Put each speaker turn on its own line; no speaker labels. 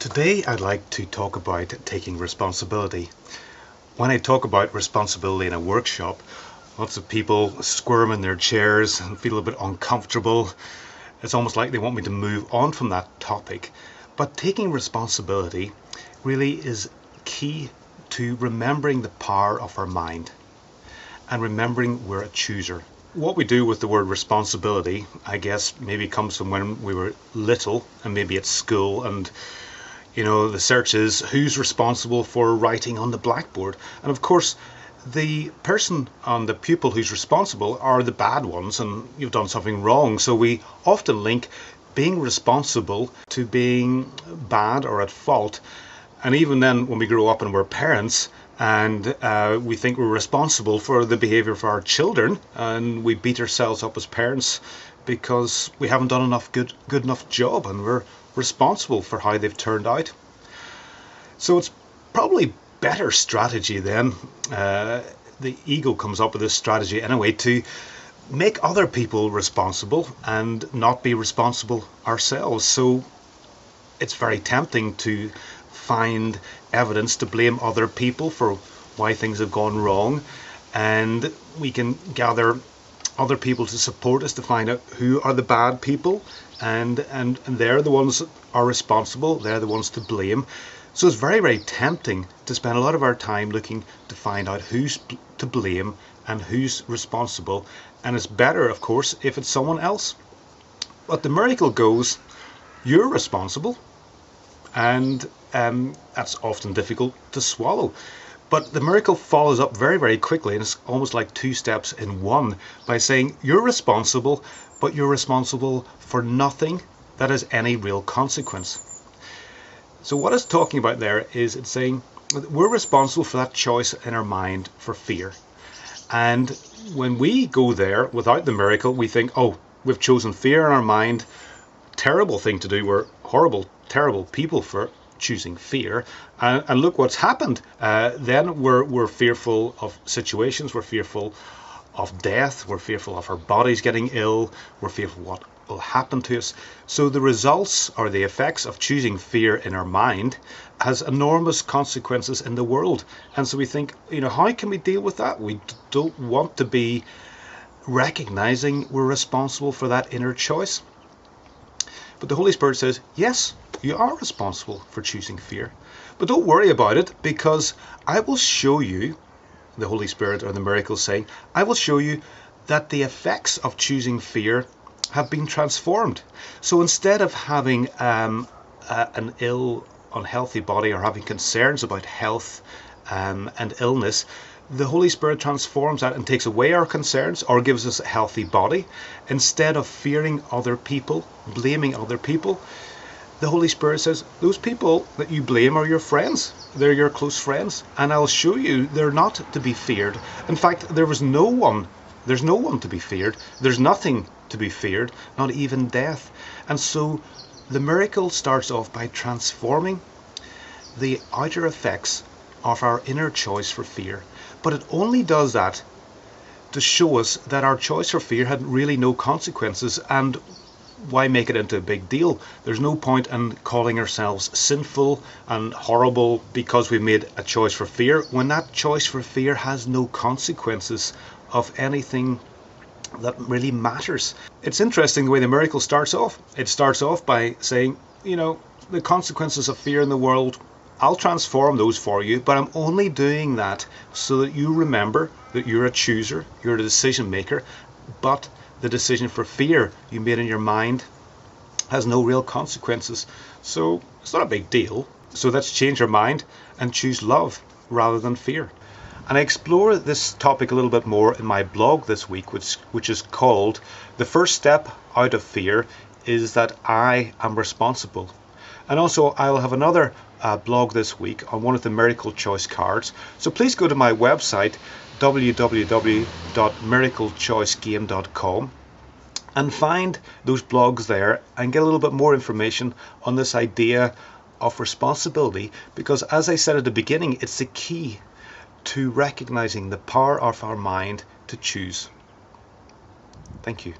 Today I'd like to talk about taking responsibility. When I talk about responsibility in a workshop, lots of people squirm in their chairs and feel a bit uncomfortable. It's almost like they want me to move on from that topic. But taking responsibility really is key to remembering the power of our mind and remembering we're a chooser. What we do with the word responsibility, I guess, maybe comes from when we were little and maybe at school, and the search is who's responsible for writing on the blackboard. And of course, the person on the pupil who's responsible are the bad ones and you've done something wrong. So we often link being responsible to being bad or at fault. And even then, when we grow up and we're parents and we think we're responsible for the behavior of our children, and we beat ourselves up as parents because we haven't done enough good enough job, and we're responsible for how they've turned out. So it's probably better strategy then, the ego comes up with this strategy anyway, to make other people responsible and not be responsible ourselves. So it's very tempting to find evidence to blame other people for why things have gone wrong, and we can gather other people to support us to find out who are the bad people, and they're the ones that are responsible, they're the ones to blame. So it's very, very tempting to spend a lot of our time looking to find out who's to blame and who's responsible, and it's better, of course, if it's someone else. But the miracle goes, you're responsible, and that's often difficult to swallow. But the miracle follows up very, very quickly, and it's almost like two steps in one, by saying you're responsible, but you're responsible for nothing that has any real consequence. So what it's talking about there is it's saying that we're responsible for that choice in our mind for fear. And when we go there without the miracle, we think, oh, we've chosen fear in our mind. Terrible thing to do. We're horrible, terrible people for choosing fear, and look what's happened. Then we're fearful of situations, we're fearful of death, we're fearful of our bodies getting ill, we're fearful what will happen to us. So the results or the effects of choosing fear in our mind has enormous consequences in the world. And so we think, how can we deal with that? We don't want to be recognizing we're responsible for that inner choice. But the Holy Spirit says, yes, you are responsible for choosing fear. But don't worry about it, because I will show you, the Holy Spirit or the miracle saying, I will show you that the effects of choosing fear have been transformed. So instead of having an ill, unhealthy body, or having concerns about health and illness, the Holy Spirit transforms that and takes away our concerns, or gives us a healthy body. Instead of fearing other people, blaming other people, the Holy Spirit says, those people that you blame are your friends. They're your close friends. And I'll show you they're not to be feared. In fact, there's no one to be feared. There's nothing to be feared, not even death. And so the miracle starts off by transforming the outer effects of our inner choice for fear. But it only does that to show us that our choice for fear had really no consequences, and why make it into a big deal? There's no point in calling ourselves sinful and horrible because we've made a choice for fear, when that choice for fear has no consequences of anything that really matters. It's interesting the way the miracle starts off. It starts off by saying, the consequences of fear in the world, I'll transform those for you, but I'm only doing that so that you remember that you're a chooser, you're a decision maker, but the decision for fear you made in your mind has no real consequences. So it's not a big deal. So let's change our mind and choose love rather than fear. And I explore this topic a little bit more in my blog this week, which is called The First Step Out of Fear is That I Am Responsible. And also I'll have another blog this week on one of the Miracle Choice cards. So please go to my website, www.miraclechoicegame.com, and find those blogs there and get a little bit more information on this idea of responsibility, because as I said at the beginning, it's the key to recognizing the power of our mind to choose. Thank you.